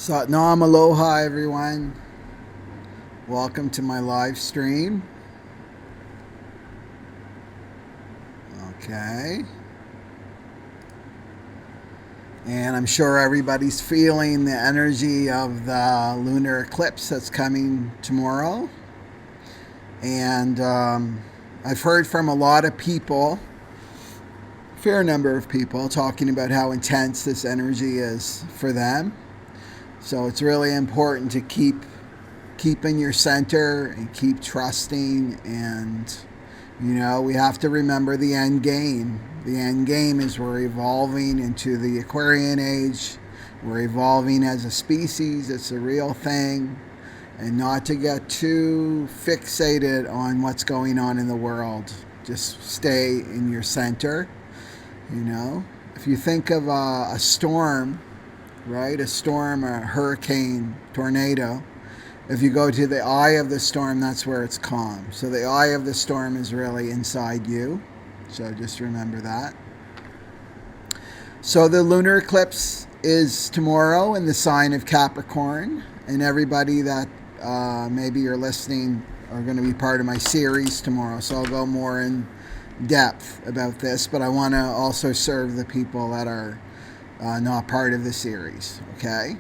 Satnam Aloha, everyone. Welcome to my live stream. Okay. And I'm sure everybody's feeling the energy of the lunar eclipse that's coming tomorrow. And I've heard from a lot of people, a fair number of people, talking about how intense this energy is for them. So it's really important to keep in your center and keep trusting. And we have to remember the end game. The end game is we're evolving into the Aquarian Age. We're evolving as a species. It's a real thing. And not to get too fixated on what's going on in the world. Just stay in your center. If you think of a storm, right? A storm, a hurricane, tornado. If you go to the eye of the storm, that's where it's calm. So the eye of the storm is really inside you. So just remember that. So the lunar eclipse is tomorrow in the sign of Capricorn. And everybody that maybe you're listening are going to be part of my series tomorrow. So I'll go more in depth about this. But I want to also serve the people that are not part of the series. Okay?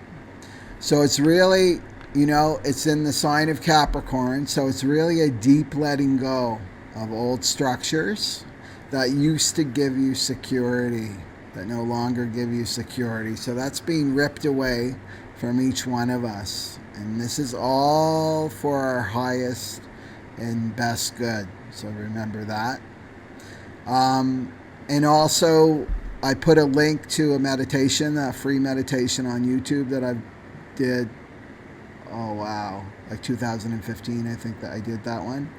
So it's really... it's in the sign of Capricorn, so it's really a deep letting go of old structures that used to give you security, that no longer give you security. So that's being ripped away from each one of us. And this is all for our highest and best good. So remember that. And also, I put a link to a meditation, a free meditation on YouTube that I did. Oh, wow. Like 2015, I think that I did that one.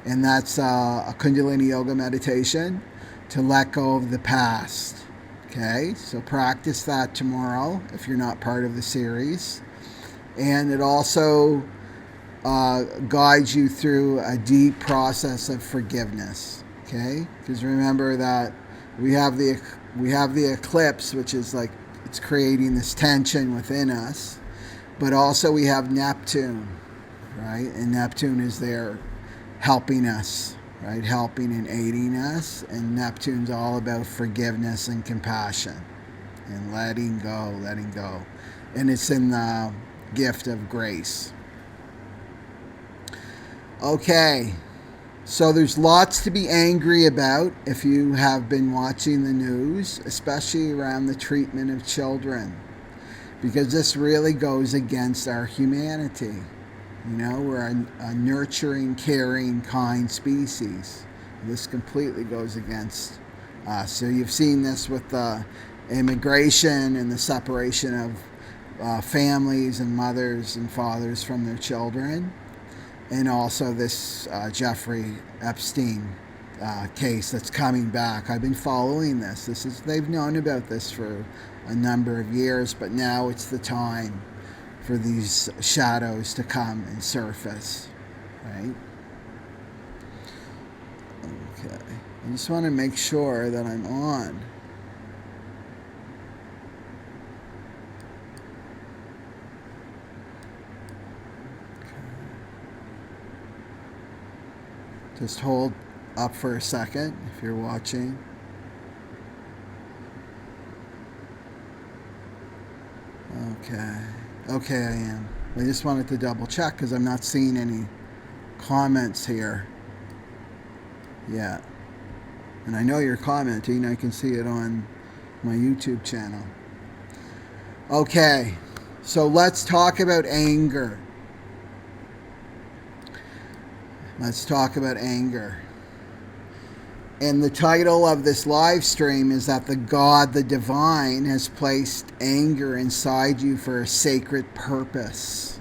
And that's a Kundalini Yoga meditation to let go of the past. Okay? So practice that tomorrow if you're not part of the series. And it also guides you through a deep process of forgiveness. Okay? Because remember that we have the eclipse, which is like it's creating this tension within us. But also we have Neptune, right? And Neptune is there helping us, right? Helping and aiding us. And Neptune's all about forgiveness and compassion and letting go. And it's in the gift of grace. Okay, so there's lots to be angry about if you have been watching the news, especially around the treatment of children. Because this really goes against our humanity. We're a nurturing, caring, kind species. This completely goes against us. So you've seen this with the immigration and the separation of families and mothers and fathers from their children. And also this Jeffrey Epstein case that's coming back. I've been following this. They've known about this for a number of years, but now it's the time for these shadows to come and surface, right? Okay. I just want to make sure that I'm on. Okay. Just hold up for a second if you're watching. Okay, I am. I just wanted to double check because I'm not seeing any comments here yet. And I know you're commenting. I can see it on my YouTube channel. Okay, so let's talk about anger. Let's talk about anger. And the title of this live stream is that the God, the divine, has placed anger inside you for a sacred purpose,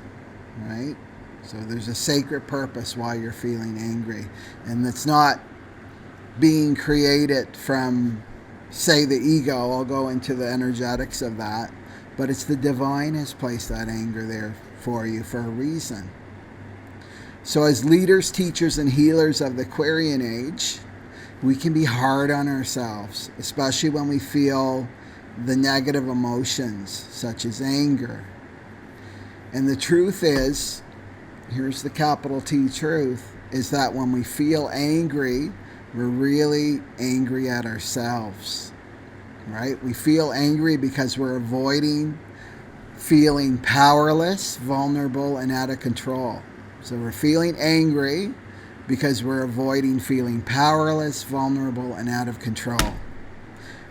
right? So there's a sacred purpose why you're feeling angry. And it's not being created from, say, the ego. I'll go into the energetics of that. But it's the divine has placed that anger there for you for a reason. So as leaders, teachers, and healers of the Aquarian Age, we can be hard on ourselves, especially when we feel the negative emotions, such as anger. And the truth is, here's the capital T truth, is that when we feel angry, we're really angry at ourselves, right? We feel angry because we're avoiding feeling powerless, vulnerable, and out of control. So we're feeling angry because we're avoiding feeling powerless, vulnerable, and out of control.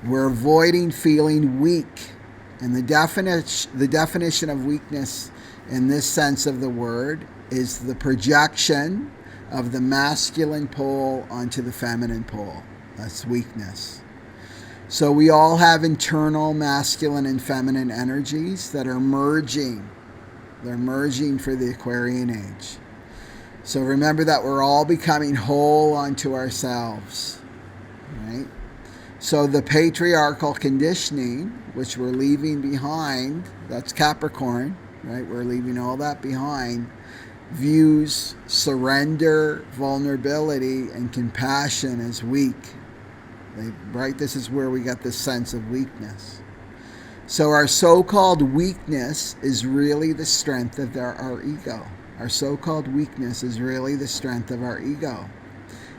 We're avoiding feeling weak. And the definition of weakness in this sense of the word is the projection of the masculine pole onto the feminine pole. That's weakness. So we all have internal masculine and feminine energies that are merging. They're merging for the Aquarian Age. So remember that we're all becoming whole unto ourselves, right? So the patriarchal conditioning, which we're leaving behind, that's Capricorn, right? We're leaving all that behind, views surrender, vulnerability, and compassion as weak. Right? This is where we get this sense of weakness. So our so-called weakness is really the strength of our ego. Our so-called weakness is really the strength of our ego.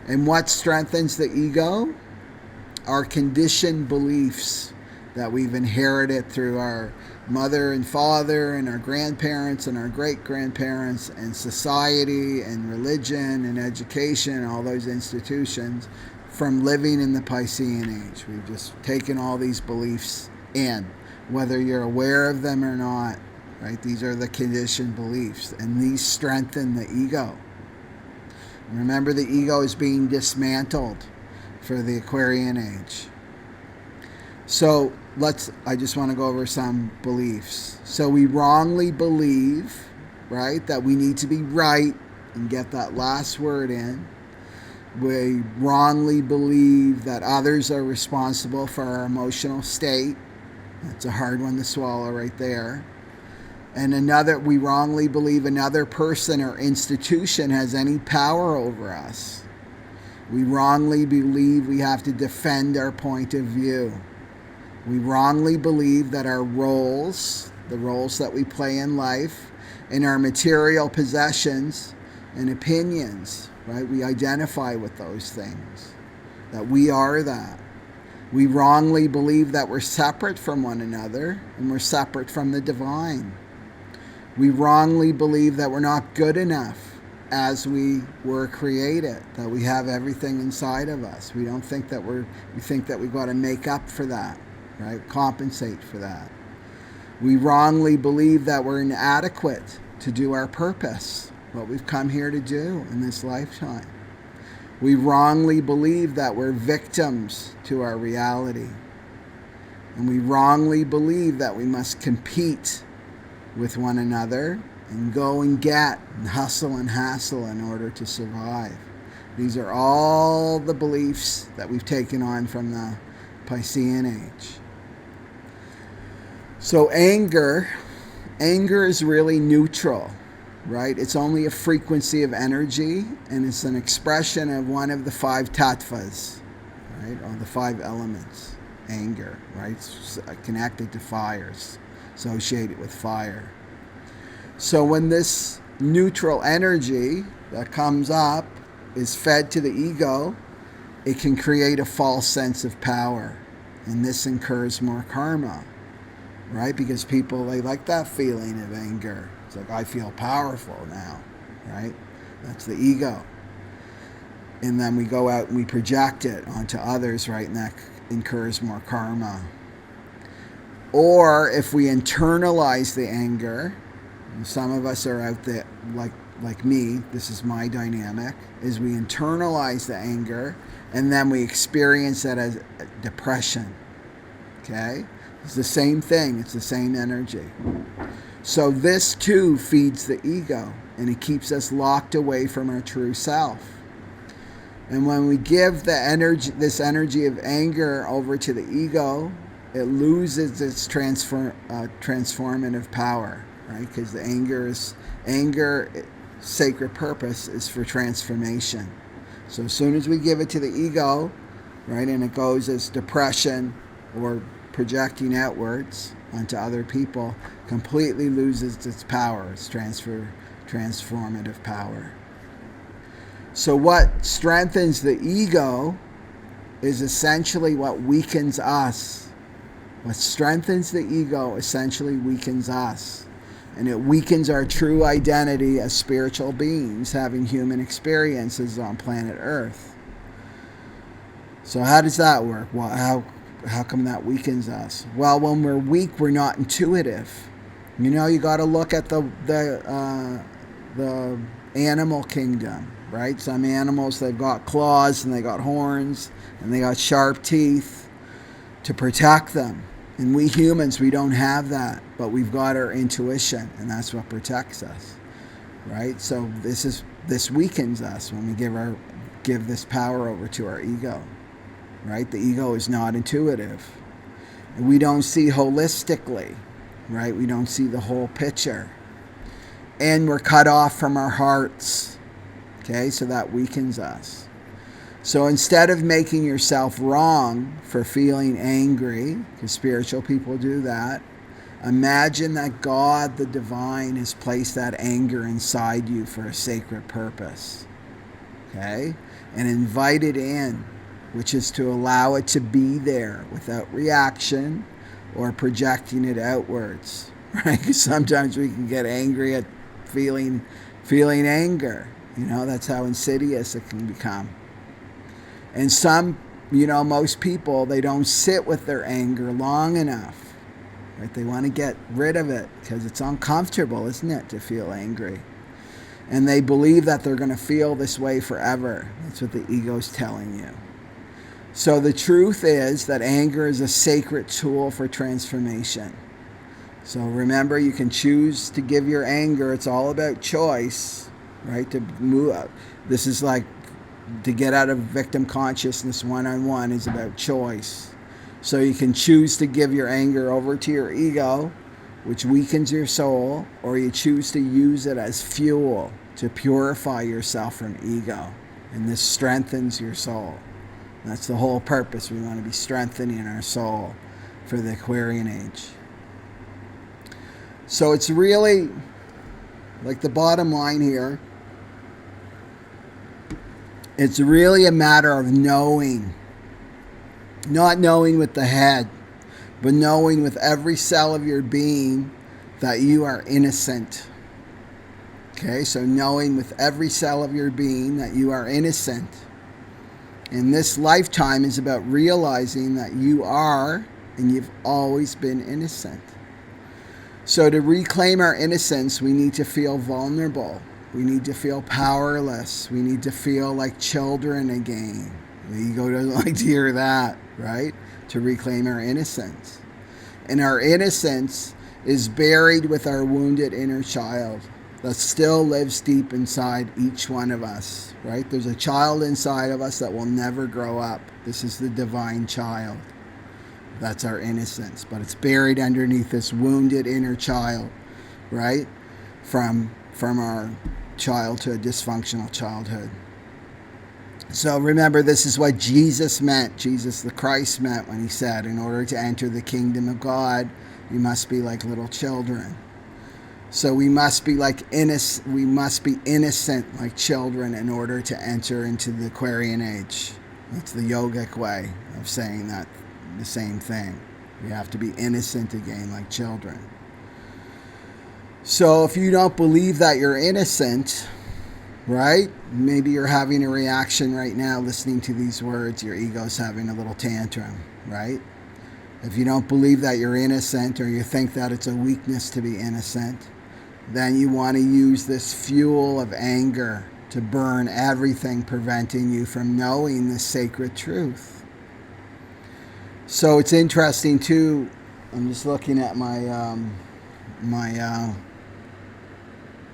And what strengthens the ego? Our conditioned beliefs that we've inherited through our mother and father and our grandparents and our great-grandparents and society and religion and education, all those institutions, from living in the Piscean Age. We've just taken all these beliefs in, whether you're aware of them or not, right? These are the conditioned beliefs, and these strengthen the ego. And remember, the ego is being dismantled for the Aquarian Age. So I just want to go over some beliefs. So we wrongly believe, right, that we need to be right and get that last word in. We wrongly believe that others are responsible for our emotional state. That's a hard one to swallow right there. And we wrongly believe another person or institution has any power over us. We wrongly believe we have to defend our point of view. We wrongly believe that our roles, the roles that we play in life, and our material possessions and opinions, right? We identify with those things, that we are that. We wrongly believe that we're separate from one another and we're separate from the divine. We wrongly believe that we're not good enough as we were created, that we have everything inside of us. We think that we got to make up for that, right? Compensate for that. We wrongly believe that we're inadequate to do our purpose, what we've come here to do in this lifetime. We wrongly believe that we're victims to our reality. And we wrongly believe that we must compete with one another and go and get and hustle and hassle in order to survive. These are all the beliefs that we've taken on from the Piscean Age. So anger is really neutral, right? It's only a frequency of energy, and it's an expression of one of the 5 tattvas, right? Or the 5 elements. Anger, right? It's connected to fires, associated with fire. So when this neutral energy that comes up is fed to the ego, it can create a false sense of power, and this incurs more karma, right? Because people, they like that feeling of anger. It's like, I feel powerful now, right? That's the ego. And then we go out and we project it onto others, right? And that incurs more karma. Or if we internalize the anger, and some of us are out there, like me, this is my dynamic, is we internalize the anger and then we experience it as depression, okay? It's the same thing. It's the same energy. So this too feeds the ego, and it keeps us locked away from our true self. And when we give this energy of anger over to the ego, it loses its transformative power, right? Because the anger, sacred purpose is for transformation. So as soon as we give it to the ego, right, and it goes as depression or projecting outwards onto other people completely loses its power, its transformative power. So what strengthens the ego is essentially what weakens us. What strengthens the ego essentially weakens us. And it weakens our true identity as spiritual beings having human experiences on planet Earth. So how does that work? Well, how come that weakens us? Well, when we're weak, we're not intuitive. You know, you got to look at the animal kingdom, right? Some animals, they've got claws and they got horns and they got sharp teeth to protect them. And we humans, we don't have that, but we've got our intuition, and that's what protects us, right? So this weakens us when we give this power over to our ego, right? The ego is not intuitive. And we don't see holistically, right? We don't see the whole picture. And we're cut off from our hearts, okay? So that weakens us. So instead of making yourself wrong for feeling angry, because spiritual people do that, imagine that God, the divine, has placed that anger inside you for a sacred purpose, okay? And invite it in, which is to allow it to be there without reaction or projecting it outwards, right? Because sometimes we can get angry at feeling anger. You know, that's how insidious it can become. And most people, they don't sit with their anger long enough, right? They want to get rid of it because it's uncomfortable, isn't it, to feel angry? And they believe that they're going to feel this way forever. That's what the ego's telling you. So the truth is that anger is a sacred tool for transformation. So remember, you can choose to give your anger. It's all about choice, right? To move up. This is like to get out of victim consciousness one-on-one is about choice. So you can choose to give your anger over to your ego, which weakens your soul, or you choose to use it as fuel to purify yourself from ego. And this strengthens your soul. That's the whole purpose. We want to be strengthening our soul for the Aquarian Age. So it's really, like the bottom line here, it's really a matter of knowing. Not knowing with the head, but knowing with every cell of your being that you are innocent. Okay, so knowing with every cell of your being that you are innocent. And this lifetime is about realizing that you are, and you've always been innocent. So to reclaim our innocence, we need to feel vulnerable. We need to feel powerless. We need to feel like children again. The ego doesn't like to hear that, right? To reclaim our innocence. And our innocence is buried with our wounded inner child that still lives deep inside each one of us, right? There's a child inside of us that will never grow up. This is the divine child. That's our innocence. But it's buried underneath this wounded inner child, right? From our childhood, dysfunctional childhood. So remember, this is what Jesus meant, Jesus the Christ meant when he said, in order to enter the kingdom of God, you must be like little children. So we must be innocent like children in order to enter into the Aquarian Age. That's the yogic way of saying that, the same thing. We have to be innocent again like children. So if you don't believe that you're innocent, right? Maybe you're having a reaction right now listening to these words. Your ego's having a little tantrum, right? If you don't believe that you're innocent, or you think that it's a weakness to be innocent, then you want to use this fuel of anger to burn everything preventing you from knowing the sacred truth. So it's interesting too. I'm just looking at my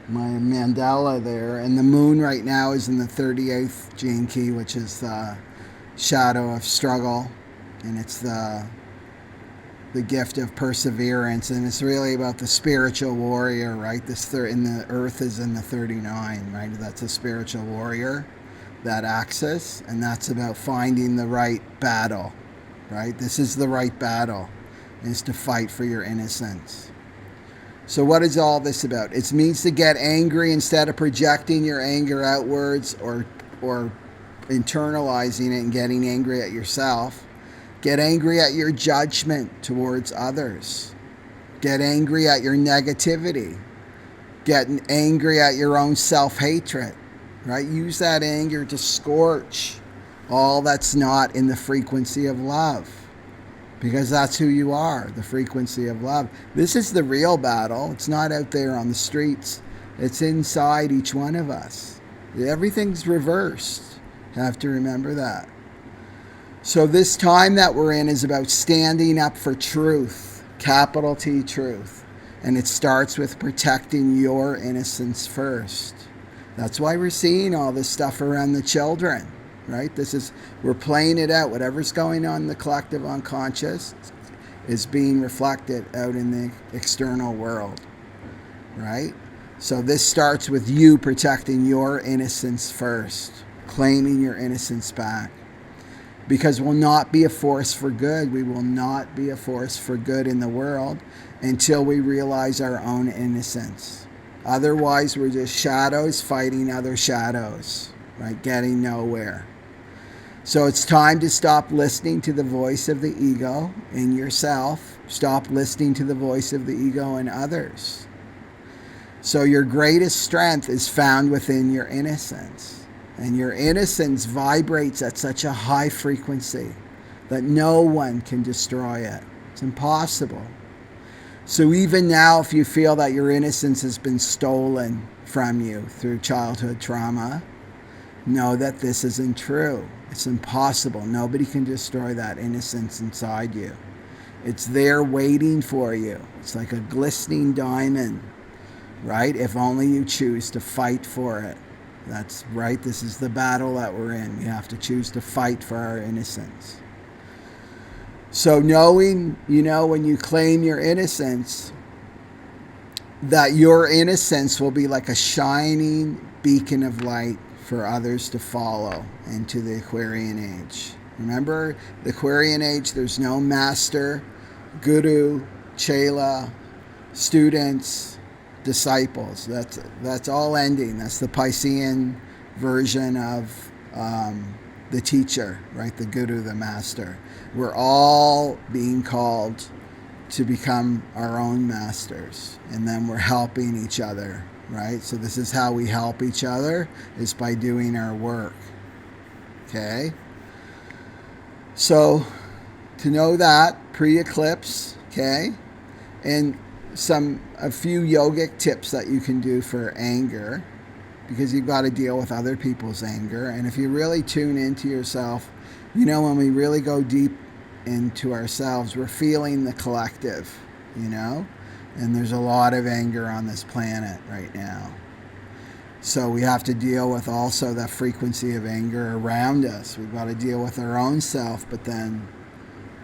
mandala there, and the moon right now is in the 38th gene key, which is the shadow of struggle, and it's the gift of perseverance, and it's really about the spiritual warrior, right? And the earth is in the 39, right? That's a spiritual warrior, that axis, and that's about finding the right battle, right? This is the right battle. is to fight for your innocence. So what is all this about? It means to get angry instead of projecting your anger outwards or internalizing it and getting angry at yourself. Get angry at your judgment towards others. Get angry at your negativity. Get angry at your own self-hatred, right? Use that anger to scorch all that's not in the frequency of love, because that's who you are, the frequency of love. This is the real battle. It's not out there on the streets. It's inside each one of us. Everything's reversed. You have to remember that. So this time that we're in is about standing up for truth, capital T, truth. And it starts with protecting your innocence first. That's why we're seeing all this stuff around the children, right? We're playing it out. Whatever's going on in the collective unconscious is being reflected out in the external world, right? So this starts with you protecting your innocence first, claiming your innocence back. Because we'll not be a force for good. We will not be a force for good in the world until we realize our own innocence. Otherwise, we're just shadows fighting other shadows, right? Getting nowhere. So it's time to stop listening to the voice of the ego in yourself. Stop listening to the voice of the ego in others. So your greatest strength is found within your innocence. And your innocence vibrates at such a high frequency that no one can destroy it. It's impossible. So even now, if you feel that your innocence has been stolen from you through childhood trauma, know that this isn't true. It's impossible. Nobody can destroy that innocence inside you. It's there waiting for you. It's like a glistening diamond, right? If only you choose to fight for it. That's right. This is the battle that we're in. We have to choose to fight for our innocence. So knowing, when you claim your innocence, that your innocence will be like a shining beacon of light for others to follow into the Aquarian Age. Remember, the Aquarian Age, there's no master, guru, chela, students, disciples. That's all ending. That's the Piscean version of the teacher, right? The guru, the master. We're all being called to become our own masters, and then we're helping each other, right? So this is how we help each other, is by doing our work. Okay? So to know that, pre-eclipse, okay? And a few yogic tips that you can do for anger, because you've got to deal with other people's anger. And if you really tune into yourself, when we really go deep into ourselves, we're feeling the collective, and there's a lot of anger on this planet right now. So we have to deal with also that frequency of anger around us. We've got to deal with our own self, but then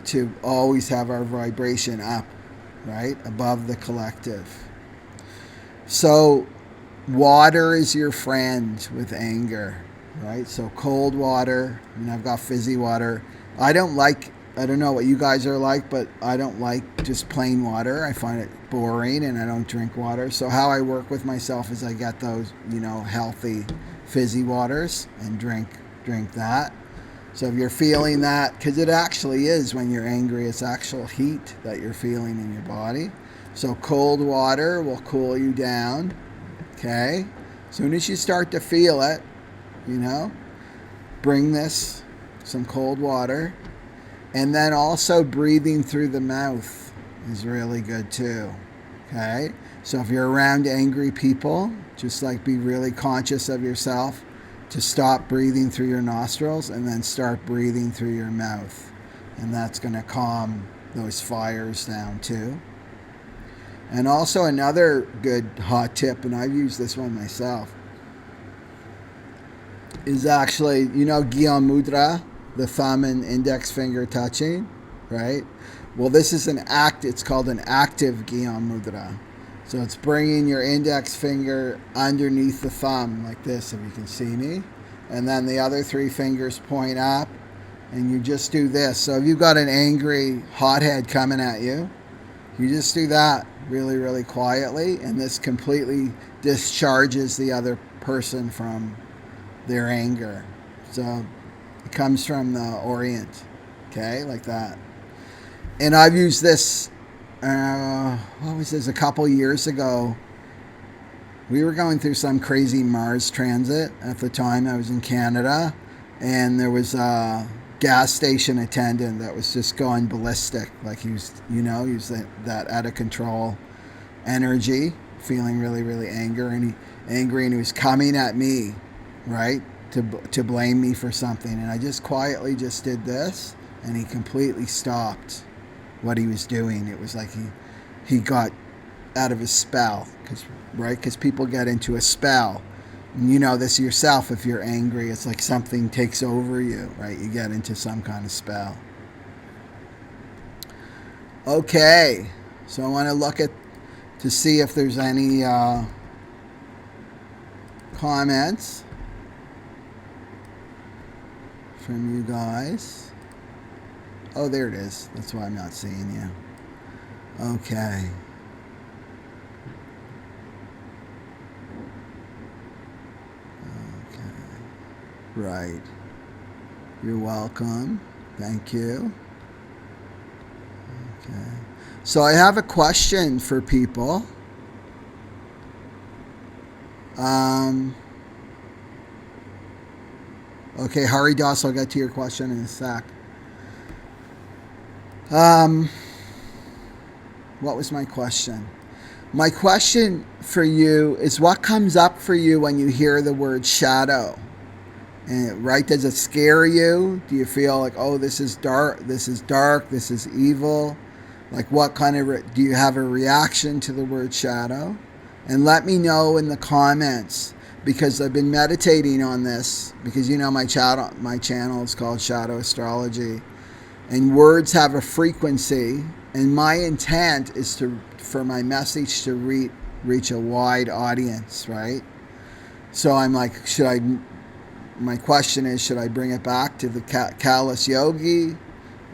to always have our vibration up, right, above the collective. So water is your friend with anger, right? So cold water, I've got fizzy water. I don't know what you guys are like, but I don't like just plain water. I find it boring, and I don't drink water. So how I work with myself is I get those, healthy fizzy waters and drink that. So if you're feeling that, because it actually is, when you're angry, it's actual heat that you're feeling in your body. So cold water will cool you down, okay? As soon as you start to feel it, bring some cold water. And then also breathing through the mouth is really good too, okay? So if you're around angry people, just be really conscious of yourself to stop breathing through your nostrils and then start breathing through your mouth. And that's going to calm those fires down too. And also another good hot tip, and I've used this one myself, is actually, Gyan Mudra, the thumb and index finger touching, right? Well, this is it's called an active Gyan Mudra. So it's bringing your index finger underneath the thumb like this, if you can see me. And then the other three fingers point up, And you just do this. So if you've got an angry hothead coming at you, you just do that really, really quietly, and this completely discharges the other person from their anger. So it comes from the Orient, okay, like that. And I've used this, what was this, a couple years ago. We were going through some crazy Mars transit at the time. I was in Canada, and there was a gas station attendant that was just going ballistic. Like he was, he was that out of control energy, feeling really, really angry, and he was coming at me, right, to blame me for something. And I just quietly just did this, and he completely stopped what he was doing. It was like he got out of his spell, because people get into a spell. And you know this yourself. If you're angry, it's like something takes over you, right? You get into some kind of spell. Okay, so I want to look to see if there's any comments from you guys. Oh, there it is. That's why I'm not seeing you. Okay. Right. You're welcome. Thank you. Okay. So I have a question for people. Okay, Hari Das, I'll get to your question in a sec. What was my question? My question for you is, what comes up for you when you hear the word shadow? And right, does it scare you? Do you feel like, oh, this is dark, this is evil? Like, what kind of, do you have a reaction to the word shadow? And let me know in the comments, because I've been meditating on this, because my channel is called Shadow Astrology, and words have a frequency, and my intent is for my message to reach a wide audience, right? So I'm like, my question is, should I bring it back to the Callous Yogi,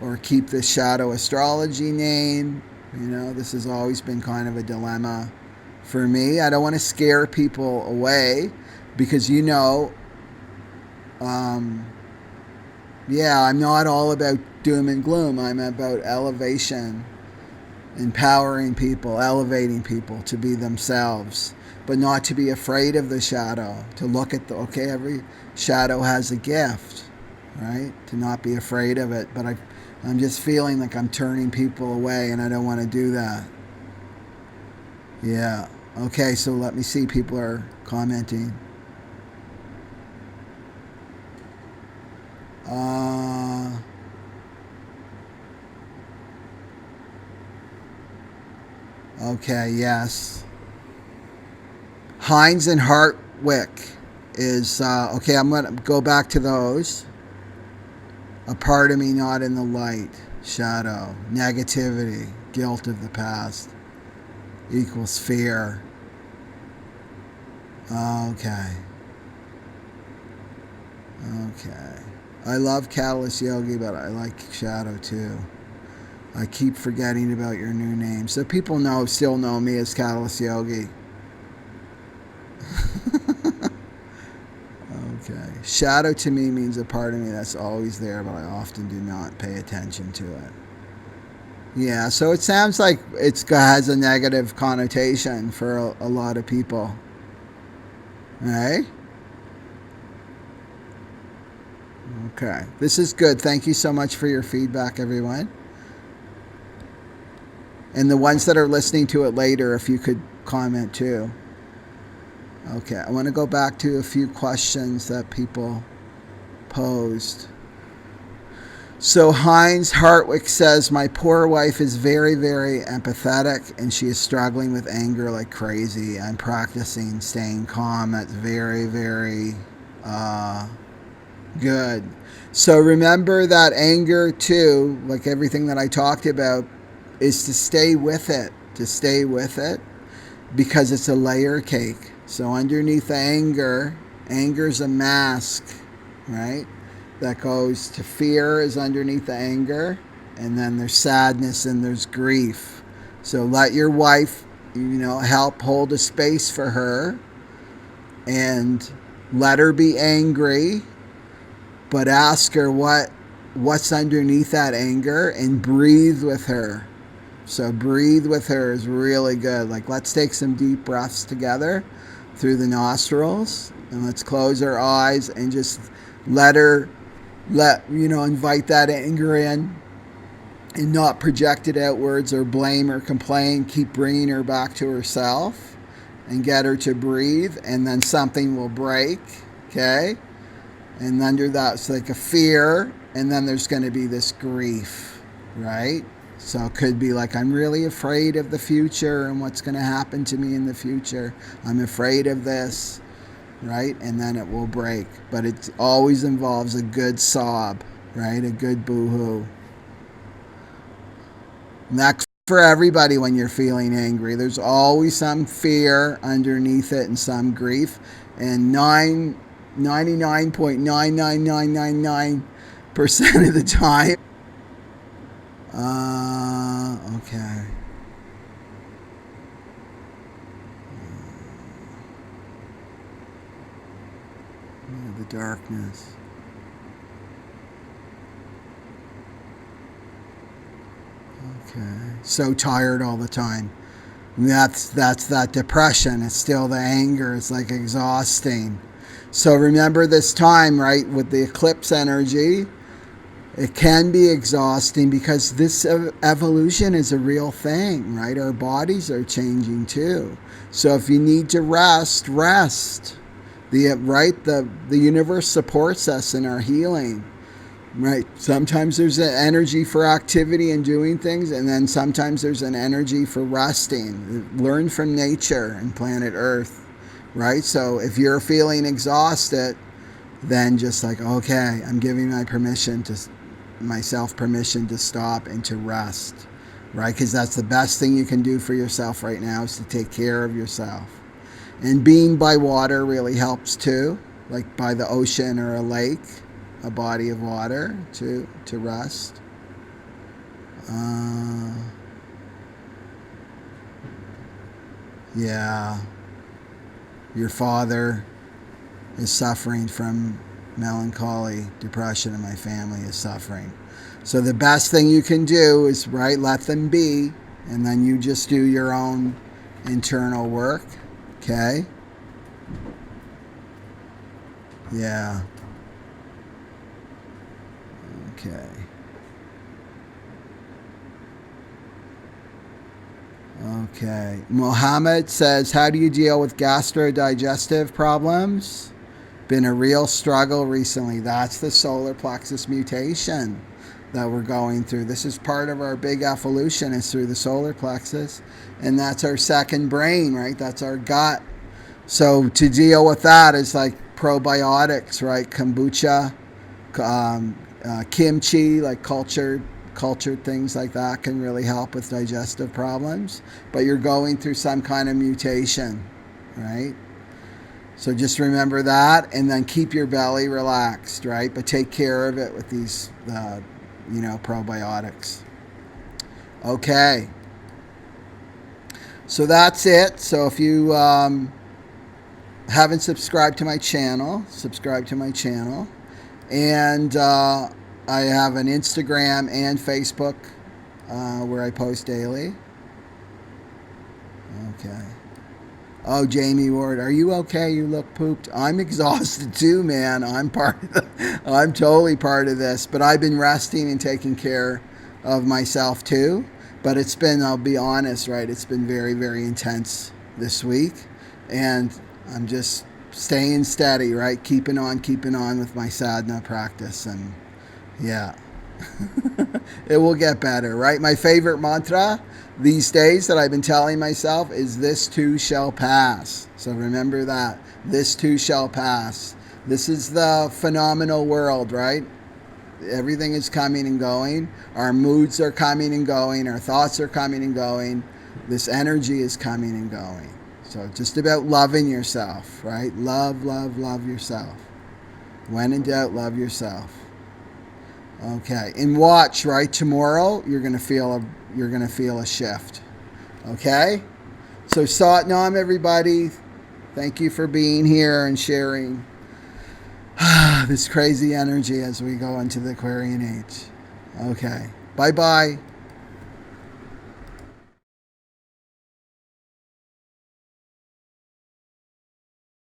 or keep the Shadow Astrology name? This has always been kind of a dilemma for me. I don't want to scare people away, because I'm not all about doom and gloom. I'm about elevation, empowering people, elevating people to be themselves, but not to be afraid of the shadow, to look at every shadow has a gift, right? To not be afraid of it. But I'm just feeling like I'm turning people away, and I don't want to do that. Yeah. Okay, so let me see. People are commenting. Okay, yes. Hines and Hartwick is, okay, I'm going to go back to those. A part of me not in the light, shadow, negativity, guilt of the past, equals fear. Okay. I love Callous Yogi, but I like Shadow too. I keep forgetting about your new name. So people still know me as Callous Yogi. Okay. Shadow to me means a part of me that's always there, but I often do not pay attention to it. Yeah, so it sounds like it has a negative connotation for a lot of people. Right? Okay. This is good. Thank you so much for your feedback, everyone. And the ones that are listening to it later, if you could comment too. Okay, I want to go back to a few questions that people posed. So Heinz Hartwick says, my poor wife is very, very empathetic, and she is struggling with anger like crazy. I'm practicing staying calm. That's very, very good. So remember that anger too, like everything that I talked about, is to stay with it, because it's a layer cake. So underneath the anger's a mask, right? that goes to fear is underneath the anger, and then there's sadness and there's grief. So let your wife, help hold a space for her, and let her be angry, but ask her what's underneath that anger, and breathe with her. So breathe with her is really good. Like, let's take some deep breaths together through the nostrils, and let's close our eyes and just invite that anger in, and not project it outwards or blame or complain. Keep bringing her back to herself and get her to breathe, and then something will break, okay? And under that, it's like a fear, and then there's going to be this grief, right? So it could be like, I'm really afraid of the future and what's going to happen to me in the future. I'm afraid of this, right? And then it will break. But it always involves a good sob, right? A good boo-hoo. And that's for everybody when you're feeling angry. There's always some fear underneath it and some grief. And 99.99999% of the time. Okay. The darkness. Okay. So tired all the time. That's that depression. It's still the anger. It's like exhausting. So remember this time, right, with the eclipse energy, it can be exhausting because this evolution is a real thing, right? Our bodies are changing too. So if you need to rest, rest. The universe supports us in our healing, right? Sometimes there's an energy for activity and doing things, and then sometimes there's an energy for resting. Learn from nature and planet Earth, right? So if you're feeling exhausted, then just like, okay, I'm giving myself permission to stop and to rest, right? Because that's the best thing you can do for yourself right now, is to take care of yourself. And being by water really helps too, like by the ocean or a lake, a body of water to rest. Yeah, your father is suffering from melancholy, depression, and my family is suffering. So the best thing you can do is, right, let them be, and then you just do your own internal work, okay? Yeah. Okay. Okay. Mohammed says, how do you deal with gastro digestive problems? Been a real struggle recently. That's the solar plexus mutation that we're going through. This is part of our big evolution, is through the solar plexus. And that's our second brain, right? That's our gut. So to deal with that is like probiotics, right? Kombucha, kimchi, like cultured things like that can really help with digestive problems. But you're going through some kind of mutation, right? So just remember that, and then keep your belly relaxed, right? But take care of it with these, probiotics. Okay. So that's it. So if you haven't subscribed to my channel, subscribe to my channel. And I have an Instagram and Facebook where I post daily. Okay. Oh, Jamie Ward, are you okay? You look pooped. I'm exhausted too, man. I'm totally part of this. But I've been resting and taking care of myself too. But it's been, I'll be honest, right? It's been very, very intense this week. And I'm just staying steady, right? Keeping on with my sadhana practice. And yeah, it will get better, right? My favorite mantra these days that I've been telling myself is, this too shall pass. So remember that. This too shall pass. This is the phenomenal world, right? Everything is coming and going. Our moods are coming and going. Our thoughts are coming and going. This energy is coming and going. So just about loving yourself, right? Love yourself. When in doubt, love yourself. Okay, and watch, right, tomorrow you're gonna feel a shift. Okay, so Sat Nam, everybody. Thank you for being here and sharing this crazy energy as we go into the Aquarian Age. Okay, bye bye.